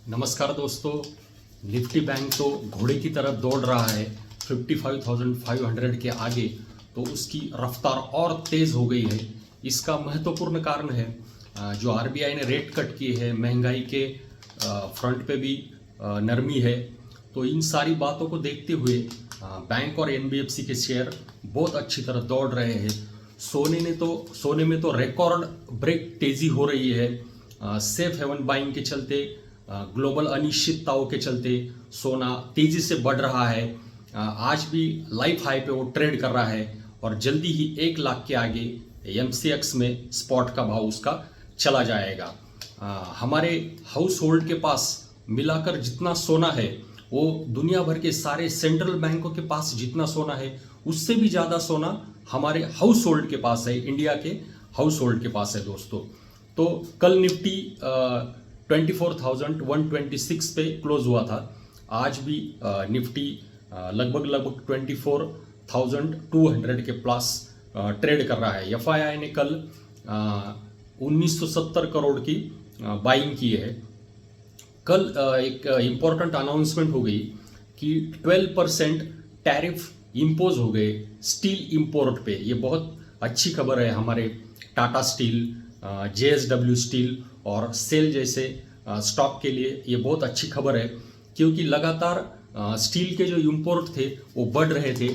नमस्कार दोस्तों। Nifty bank तो घोड़े की तरह दौड़ रहा है 55,500 के आगे, तो उसकी रफ्तार और तेज़ हो गई है। इसका महत्वपूर्ण कारण है जो आरबीआई ने रेट कट किए हैं, महंगाई के फ्रंट पे भी नरमी है। तो इन सारी बातों को देखते हुए बैंक और एनबीएफसी के शेयर बहुत अच्छी तरह दौड़ रहे हैं। सोने में तो रिकॉर्ड ब्रेक तेज़ी हो रही है। सेफ हेवन बाइंग के चलते, ग्लोबल अनिश्चितताओं के चलते सोना तेजी से बढ़ रहा है। आज भी लाइफ हाई पे वो ट्रेड कर रहा है और जल्दी ही 1 लाख के आगे एमसीएक्स में स्पॉट का भाव उसका चला जाएगा। हमारे हाउस होल्ड के पास मिलाकर जितना सोना है वो दुनिया भर के सारे सेंट्रल बैंकों के पास जितना सोना है उससे भी ज़्यादा सोना हमारे हाउस होल्ड के पास है, इंडिया के हाउस होल्ड के पास है दोस्तों। तो कल निफ्टी 24,126 पे क्लोज हुआ था। आज भी निफ्टी लगभग 24,200 के प्लस ट्रेड कर रहा है। एफआईआई ने कल 1970 करोड़ की बाइंग की है। कल एक इम्पॉर्टेंट अनाउंसमेंट हो गई कि 12% टैरिफ इम्पोज हो गए स्टील इंपोर्ट पे। ये बहुत अच्छी खबर है हमारे टाटा स्टील, जेएसडब्ल्यू स्टील और सेल जैसे स्टॉक के लिए। ये बहुत अच्छी खबर है क्योंकि लगातार स्टील के जो इंपोर्ट थे वो बढ़ रहे थे।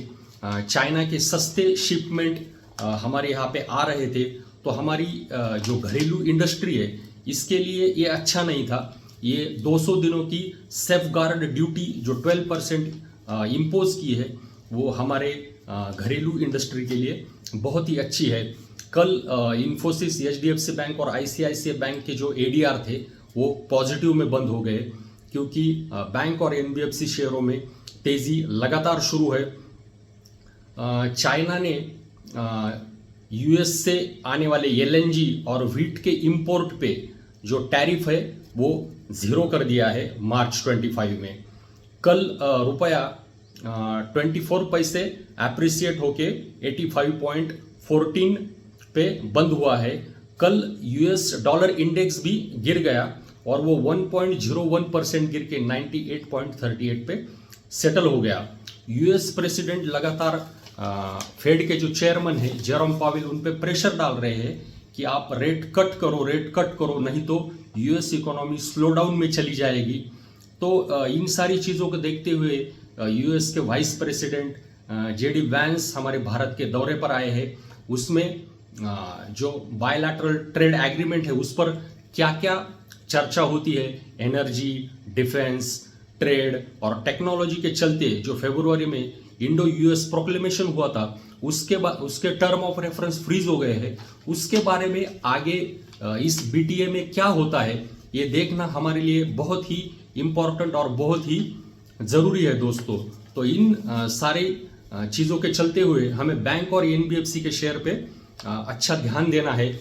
चाइना के सस्ते शिपमेंट हमारे यहाँ पे आ रहे थे, तो हमारी जो घरेलू इंडस्ट्री है इसके लिए ये अच्छा नहीं था। ये 200 दिनों की सेफगार्ड ड्यूटी जो 12% इम्पोज की है वो हमारे घरेलू इंडस्ट्री के लिए बहुत ही अच्छी है। कल इन्फोसिस, एचडीएफसी बैंक और आईसीआईसीआई बैंक के जो एडीआर थे वो पॉजिटिव में बंद हो गए क्योंकि बैंक और एनबीएफसी शेयरों में तेज़ी लगातार शुरू है। चाइना ने यूएस से आने वाले एलएनजी और व्हीट के इंपोर्ट पे जो टैरिफ है वो 0 कर दिया है मार्च 25 में। कल रुपया 24 पैसे एप्रिसिएट होके 85.14 पे बंद हुआ है। कल यूएस डॉलर इंडेक्स भी गिर गया और वो 1.01% गिर के 98.38 पे सेटल हो गया। यूएस प्रेसिडेंट लगातार फेड के जो चेयरमैन है जेरोम पावेल उन पे प्रेशर डाल रहे हैं कि आप रेट कट करो, नहीं तो यूएस इकोनॉमी स्लो डाउन में चली जाएगी। तो इन सारी चीज़ों को देखते हुए यूएस के वाइस प्रेसिडेंट जेडी वैंस हमारे भारत के दौरे पर आए हैं। उसमें जो बायलैटरल ट्रेड एग्रीमेंट है उस पर क्या क्या चर्चा होती है, एनर्जी, डिफेंस, ट्रेड और टेक्नोलॉजी के चलते जो फरवरी में इंडो यूएस प्रोक्लेमेशन हुआ था उसके टर्म ऑफ रेफरेंस फ्रीज हो गए हैं। उसके बारे में आगे इस बीटीए में क्या होता है ये देखना हमारे लिए बहुत ही इम्पोर्टेंट और बहुत ही ज़रूरी है दोस्तों। तो इन सारे चीज़ों के चलते हुए हमें बैंक और एनबीएफसी के शेयर पे अच्छा ध्यान देना है।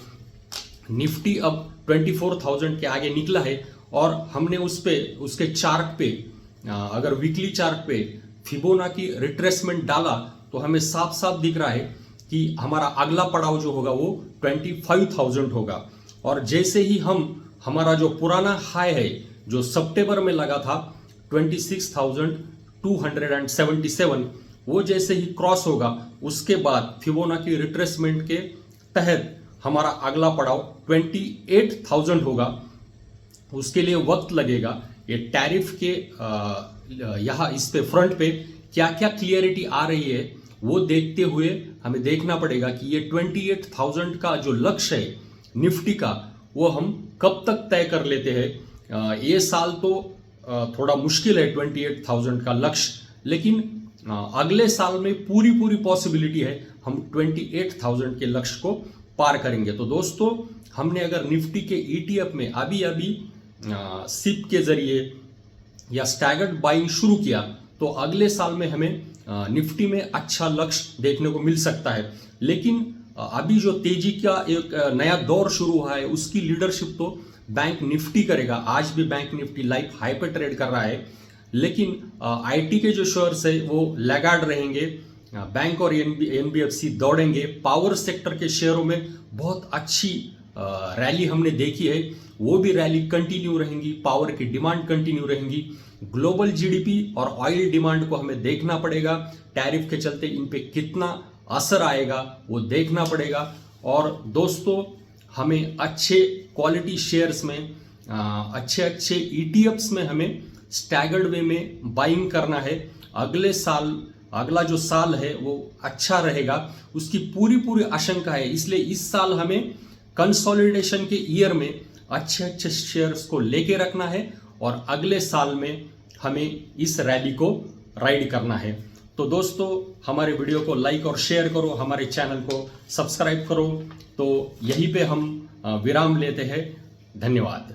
निफ्टी अब 24,000 के आगे निकला है और हमने उसके चार्ट पे अगर वीकली चार्ट पे फिबोनाची रिट्रेसमेंट डाला तो हमें साफ साफ दिख रहा है कि हमारा अगला पड़ाव जो होगा वो 25,000 होगा। और जैसे ही हमारा जो पुराना हाई है जो सितंबर में लगा था 26,277, वो जैसे ही क्रॉस होगा उसके बाद फिबोनाची रिट्रेसमेंट के तहत हमारा अगला पड़ाव 28,000 होगा। उसके लिए वक्त लगेगा। ये टैरिफ के यहाँ इस पे फ्रंट पे क्या क्या क्लियरिटी आ रही है वो देखते हुए हमें देखना पड़ेगा कि ये 28,000 का जो लक्ष्य है निफ्टी का वो हम कब तक तय कर लेते हैं। ये साल तो थोड़ा मुश्किल है 28,000 का लक्ष्य, लेकिन अगले साल में पूरी पॉसिबिलिटी है हम 28,000 के लक्ष्य को पार करेंगे। तो दोस्तों हमने अगर निफ्टी के ईटीएफ में अभी सिप के जरिए या स्टैगर्ड बाइंग शुरू किया तो अगले साल में हमें निफ्टी में अच्छा लक्ष्य देखने को मिल सकता है। लेकिन अभी जो तेजी का एक नया दौर शुरू हुआ है उसकी लीडरशिप तो बैंक निफ्टी करेगा। आज भी बैंक निफ्टी लाइफ हाई पे ट्रेड कर रहा है, लेकिन आईटी के जो शेयर्स है वो लैगार्ड रहेंगे। बैंक और एनबीएफसी दौड़ेंगे। पावर सेक्टर के शेयरों में बहुत अच्छी रैली हमने देखी है। वो भी रैली कंटिन्यू रहेंगी, पावर की डिमांड कंटिन्यू रहेंगी। ग्लोबल जीडीपी और ऑयल डिमांड को हमें देखना पड़ेगा, टैरिफ के चलते इन पे कितना असर आएगा वो देखना पड़ेगा। और दोस्तों हमें अच्छे क्वालिटी शेयर्स में अच्छे ईटीएफ्स में हमें स्टैगर्ड वे में बाइंग करना है। अगला जो साल है वो अच्छा रहेगा, उसकी पूरी आशंका है। इसलिए इस साल हमें कंसोलिडेशन के ईयर में अच्छे शेयर्स को लेके रखना है और अगले साल में हमें इस रैली को राइड करना है। तो दोस्तों हमारे वीडियो को लाइक और शेयर करो, हमारे चैनल को सब्सक्राइब करो। तो यहीं पे हम विराम लेते हैं। धन्यवाद।